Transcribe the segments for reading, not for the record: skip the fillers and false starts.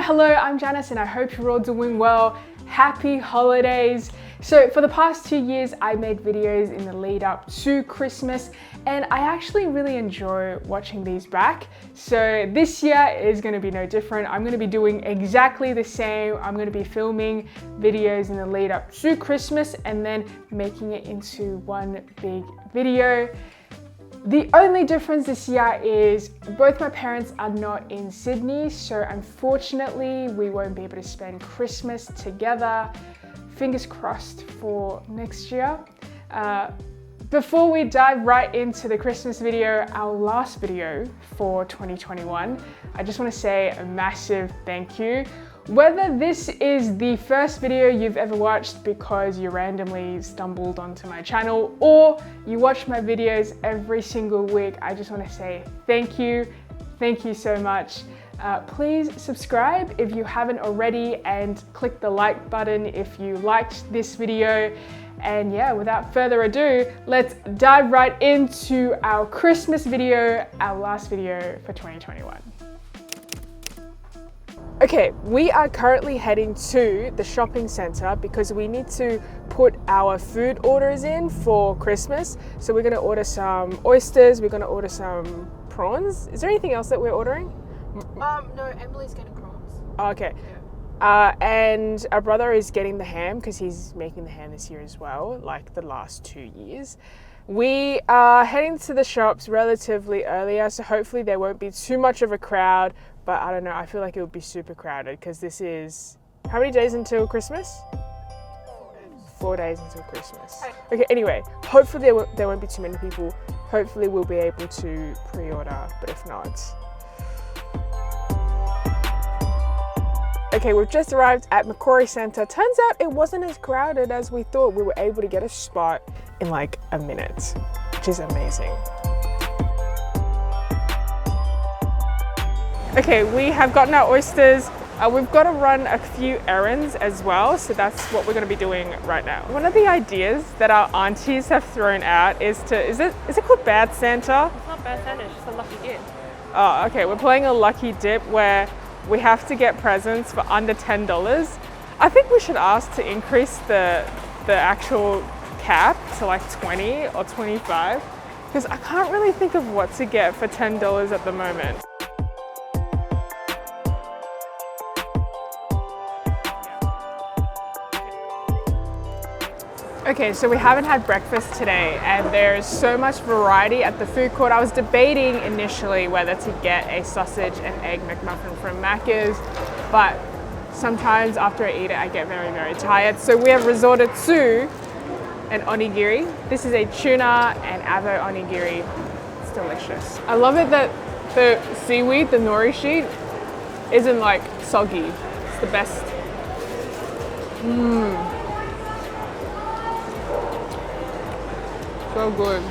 Hello, I'm Janice and I hope you're all doing well. Happy holidays. So for the past 2 years, I made videos in the lead up to Christmas and I actually really enjoy watching these back. So this year is going to be no different. I'm going to be doing exactly the same. I'm going to be filming videos in the lead up to Christmas and then making it into one big video. The only difference this year is both my parents are not in Sydney, so unfortunately we won't be able to spend Christmas together. Fingers crossed for next year. Before we dive right into the Christmas video, our last video for 2021, I just want to say a massive thank you. Whether this is the first video you've ever watched because you randomly stumbled onto my channel or you watch my videos every single week, I just want to say thank you. Thank you so much. Please subscribe if you haven't already and click the like button if you liked this video. And yeah, without further ado, let's dive right into our Christmas video, our last video for 2021. Okay, we are currently heading to the shopping center because we need to put our food orders in for Christmas. So we're gonna order some oysters, we're gonna order some prawns. Is there anything else that we're ordering? No, Emily's getting prawns. Oh, okay. Yeah. And our brother is getting the ham because he's making the ham this year as well, like the last 2 years. We are heading to the shops relatively earlier, so hopefully there won't be too much of a crowd. But I don't know, I feel like it would be super crowded because this is, how many days until Christmas? 4 days until Christmas. Okay, anyway, hopefully there won't be too many people. Hopefully we'll be able to pre-order, but if not. Okay, we've just arrived at Macquarie Centre. Turns out it wasn't as crowded as we thought. We were able to get a spot in like a minute, which is amazing. Okay, we have gotten our oysters. We've got to run a few errands as well, so that's what we're going to be doing right now. One of the ideas that our aunties have thrown out is is it called Bad Santa? It's not Bad Santa, it's just a lucky dip. Oh, okay, we're playing a lucky dip where we have to get presents for under $10. I think we should ask to increase the actual cap to like 20 or 25, because I can't really think of what to get for $10 at the moment. Okay, so we haven't had breakfast today and there's so much variety at the food court. I was debating initially whether to get a sausage and egg McMuffin from Macca's, but sometimes after I eat it, I get very, very tired. So we have resorted to an onigiri. This is a tuna and avo onigiri. It's delicious. I love it that the seaweed, the nori sheet, isn't like soggy. It's the best. So good.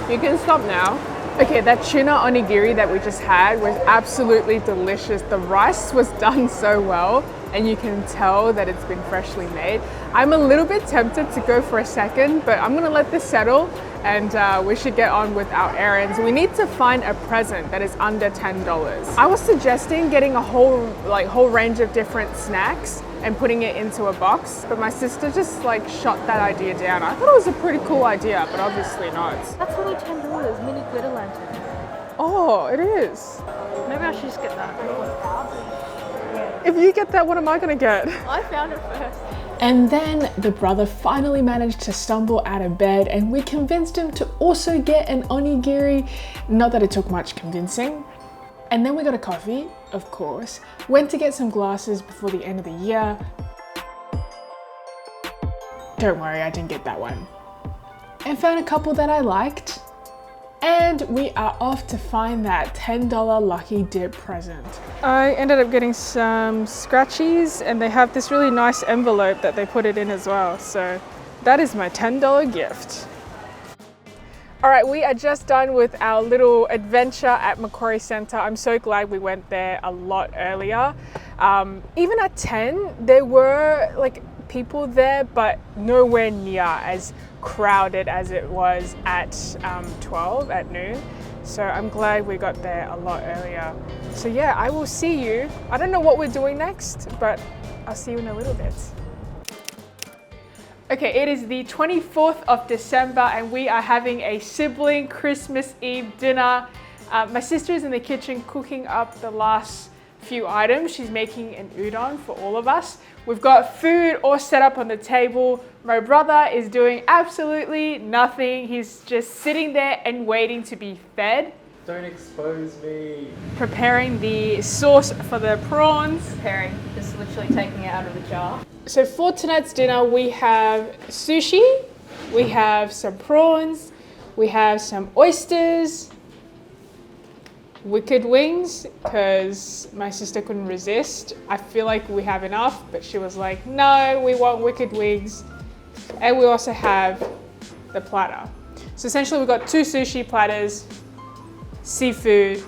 You can stop now. Okay, that tuna onigiri that we just had was absolutely delicious. The rice was done so well and you can tell that it's been freshly made. I'm a little bit tempted to go for a second, but I'm gonna let this settle and we should get on with our errands. We need to find a present that is under $10. I was suggesting getting a whole range of different snacks and putting it into a box, but my sister just like shot that idea down. I thought it was a pretty cool idea, but obviously not. That's only $10, mini glitter lantern. Oh, it is. Maybe I should just get that. If you get that, what am I gonna get? I found it first. And then the brother finally managed to stumble out of bed and we convinced him to also get an onigiri. Not that it took much convincing. And then we got a coffee, of course. Went to get some glasses before the end of the year. Don't worry, I didn't get that one. And found a couple that I liked. And we are off to find that $10 lucky dip present. I ended up getting some scratchies and they have this really nice envelope that they put it in as well. So that is my $10 gift. All right, we are just done with our little adventure at Macquarie Centre. I'm so glad we went there a lot earlier. Even at 10, there were like people there, but nowhere near as crowded as it was at 12 at noon. So I'm glad we got there a lot earlier. So yeah, I will see you. I don't know what we're doing next, but I'll see you in a little bit. Okay, it is the 24th of December and we are having a sibling Christmas Eve dinner. My sister is in the kitchen cooking up the last few items. She's making an udon for all of us. We've got food all set up on the table. My brother is doing absolutely nothing. He's just sitting there and waiting to be fed. Don't expose me. Preparing the sauce for the prawns. Preparing, just literally taking it out of the jar. So for tonight's dinner, we have sushi, we have some prawns, we have some oysters, wicked wings, because my sister couldn't resist. I feel like we have enough, but she was like, no, we want wicked wings. And we also have the platter. So essentially we've got 2 sushi platters, seafood,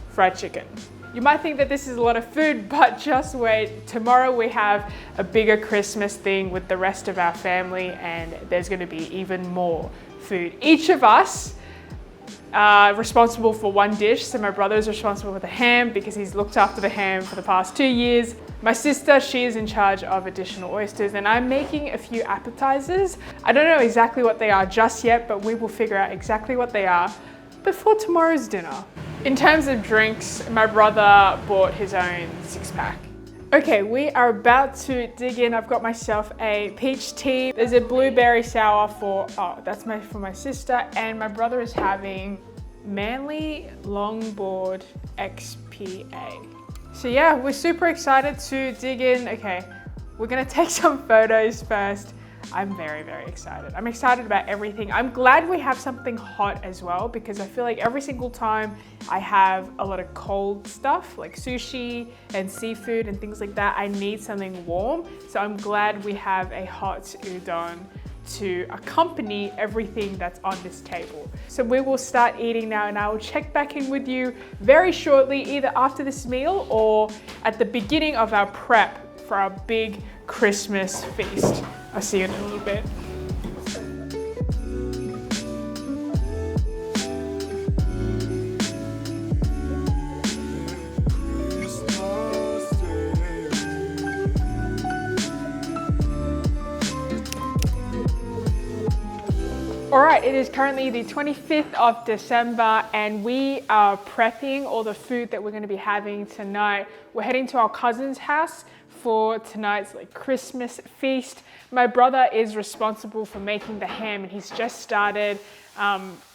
fried chicken. You might think that this is a lot of food, but just wait. Tomorrow we have a bigger Christmas thing with the rest of our family and there's going to be even more food. Each of us are responsible for one dish. So my brother is responsible for the ham because he's looked after the ham for the past 2 years. My sister, she is in charge of additional oysters and I'm making a few appetizers. I don't know exactly what they are just yet, but we will figure out exactly what they are before tomorrow's dinner. In terms of drinks, my brother bought his own 6-pack. Okay, we are about to dig in. I've got myself a peach tea. There's a blueberry sour for my sister, and my brother is having Manly Longboard XPA. So yeah, we're super excited to dig in. Okay, we're gonna take some photos first. I'm very, very excited. I'm excited about everything. I'm glad we have something hot as well because I feel like every single time I have a lot of cold stuff like sushi and seafood and things like that, I need something warm. So I'm glad we have a hot udon to accompany everything that's on this table. So we will start eating now and I will check back in with you very shortly, either after this meal or at the beginning of our prep for our big Christmas feast. I'll see you in a little bit. All right, it is currently the 25th of December and we are prepping all the food that we're going to be having tonight. We're heading to our cousin's house for tonight's Christmas feast. My brother is responsible for making the ham and he's just started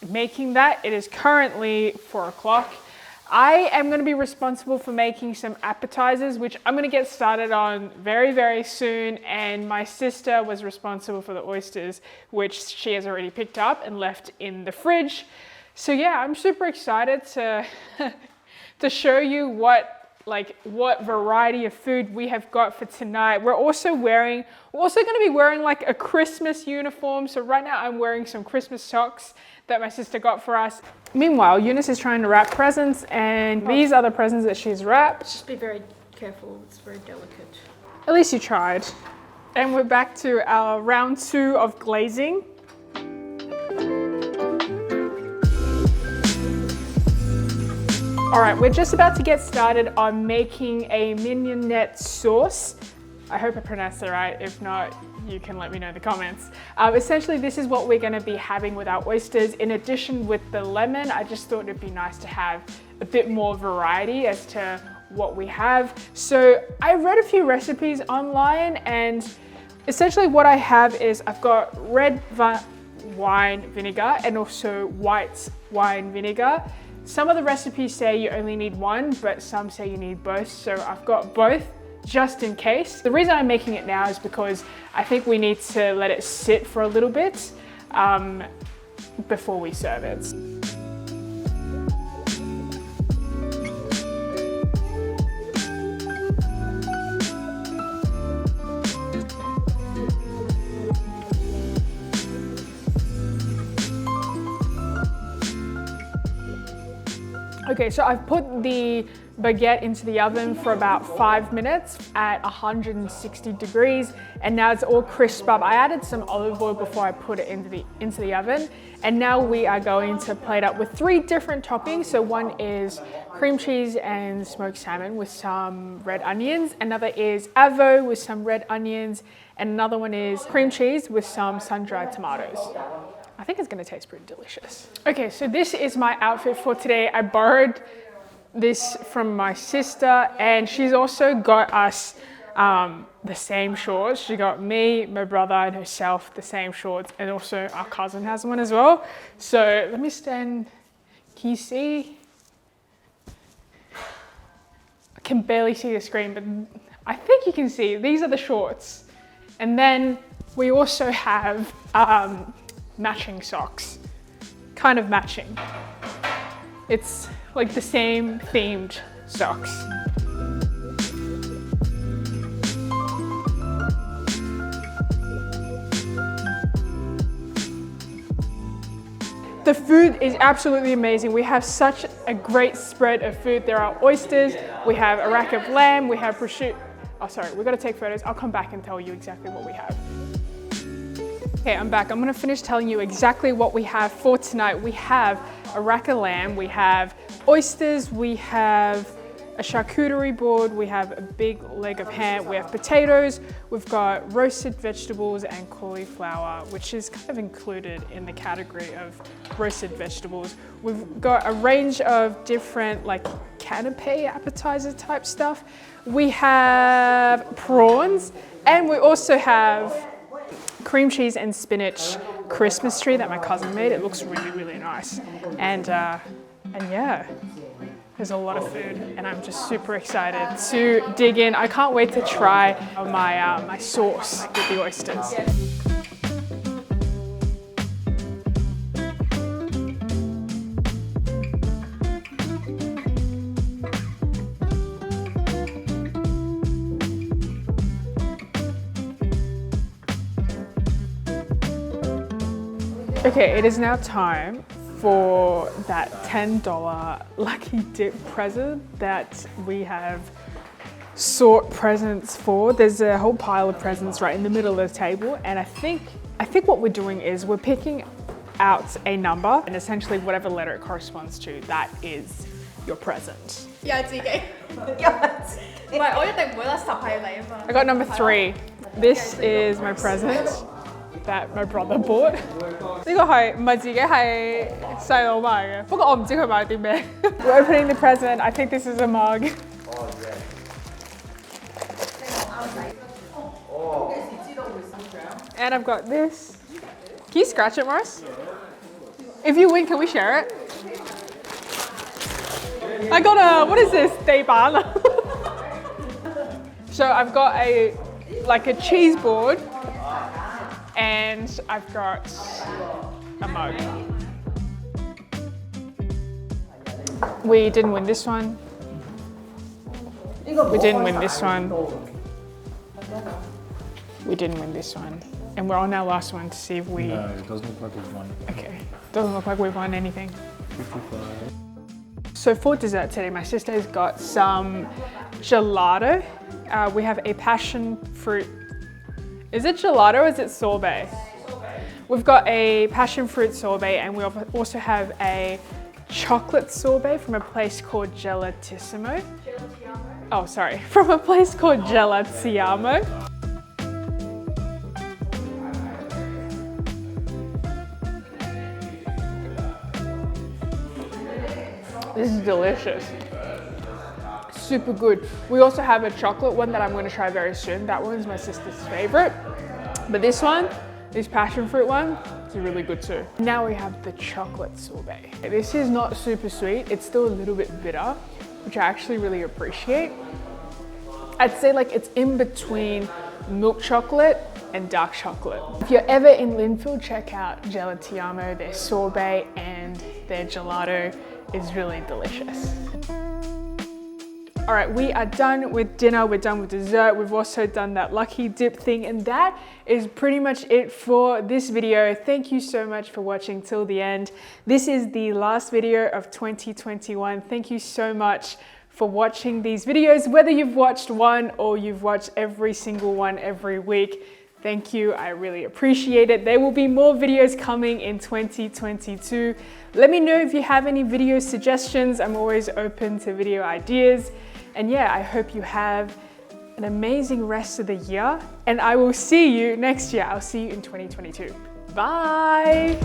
making that. It is currently 4 o'clock. I am going to be responsible for making some appetizers, which I'm going to get started on very, very soon. And my sister was responsible for the oysters, which she has already picked up and left in the fridge. So yeah, I'm super excited to, to show you what variety of food we have got for tonight. We're also going to be wearing a Christmas uniform. So right now I'm wearing some Christmas socks that my sister got for us. Meanwhile, Eunice is trying to wrap presents and these are the presents that she's wrapped. Just be very careful, it's very delicate. At least you tried. And we're back to our round 2 of glazing. All right, we're just about to get started on making a mignonette sauce. I hope I pronounced it right. If not, you can let me know in the comments. Essentially, this is what we're gonna be having with our oysters. In addition with the lemon, I just thought it'd be nice to have a bit more variety as to what we have. So I read a few recipes online and essentially what I have is I've got red wine vinegar and also white wine vinegar. Some of the recipes say you only need one, but some say you need both. So I've got both just in case. The reason I'm making it now is because I think we need to let it sit for a little bit before we serve it. Okay, so I've put the baguette into the oven for about 5 minutes at 160 degrees, and now it's all crisp up. I added some olive oil before I put it into the oven, and now we are going to plate up with 3 different toppings. So one is cream cheese and smoked salmon with some red onions, another is avo with some red onions, and another one is cream cheese with some sun-dried tomatoes. I think it's gonna taste pretty delicious. Okay, so this is my outfit for today. I borrowed this from my sister, and she's also got us the same shorts. She got me, my brother, and herself the same shorts, and also our cousin has one as well. So let me stand, can you see? I can barely see the screen, but I think you can see. These are the shorts. And then we also have matching socks, kind of matching. It's like the same themed socks. The food is absolutely amazing. We have such a great spread of food. There are oysters, we have a rack of lamb, we have prosciutto. Oh, sorry, we've got to take photos. I'll come back and tell you exactly what we have. Okay, I'm back. I'm gonna finish telling you exactly what we have for tonight. We have a rack of lamb, we have oysters, we have a charcuterie board, we have a big leg of ham, we have potatoes, we've got roasted vegetables and cauliflower, which is kind of included in the category of roasted vegetables. We've got a range of different like canapé appetizer type stuff. We have prawns, and we also have cream cheese and spinach Christmas tree that my cousin made. It looks really, really nice. And yeah, there's a lot of food, and I'm just super excited to dig in. I can't wait to try my sauce with the oysters. Okay, it is now time for that $10 lucky dip present that we have sought presents for. There's a whole pile of presents right in the middle of the table, and I think what we're doing is we're picking out a number, and essentially whatever letter it corresponds to, that is your present. I got number 3. This is my present that my brother bought. 呢個係唔係自己係細佬買嘅，不過我唔知佢買啲咩。We're opening the present. I think this is a mug. And I've got this. Can you scratch it, Morris? If you win, can we share it? I got a, what is this? 地板. So I've got a cheese board, and I've got a mug. We didn't win this one. We didn't win this one. We didn't win this one. And we're on our last one to see if we... No, it doesn't look like we've won. Okay, doesn't look like we've won anything. 55. So for dessert today, my sister's got some gelato. We have a passion fruit. Is it gelato or is it sorbet? We've got a passion fruit sorbet, and we also have a chocolate sorbet from a place called Gelatiamo. Oh, sorry, from a place called Gelatiamo. This is delicious. Super good. We also have a chocolate one that I'm going to try very soon. That one's my sister's favorite. But this one, this passion fruit one, is really good too. Now we have the chocolate sorbet. This is not super sweet. It's still a little bit bitter, which I actually really appreciate. I'd say like it's in between milk chocolate and dark chocolate. If you're ever in Lindfield, check out Gelatiamo. Their sorbet and their gelato is really delicious. All right, we are done with dinner, we're done with dessert, we've also done that lucky dip thing, and that is pretty much it for this video. Thank you so much for watching till the end. This is the last video of 2021. Thank you so much for watching these videos, whether you've watched one or you've watched every single one every week. Thank you, I really appreciate it. There will be more videos coming in 2022. Let me know if you have any video suggestions. I'm always open to video ideas. And yeah, I hope you have an amazing rest of the year, and I will see you next year. I'll see you in 2022. Bye.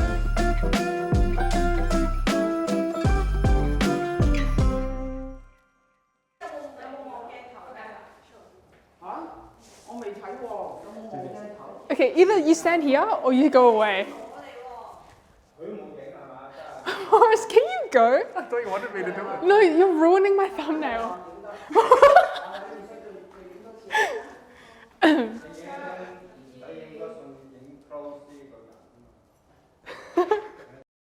Okay, either you stand here or you go away. Horace, can you go? I thought you wanted me to do it. No, you're ruining my thumbnail.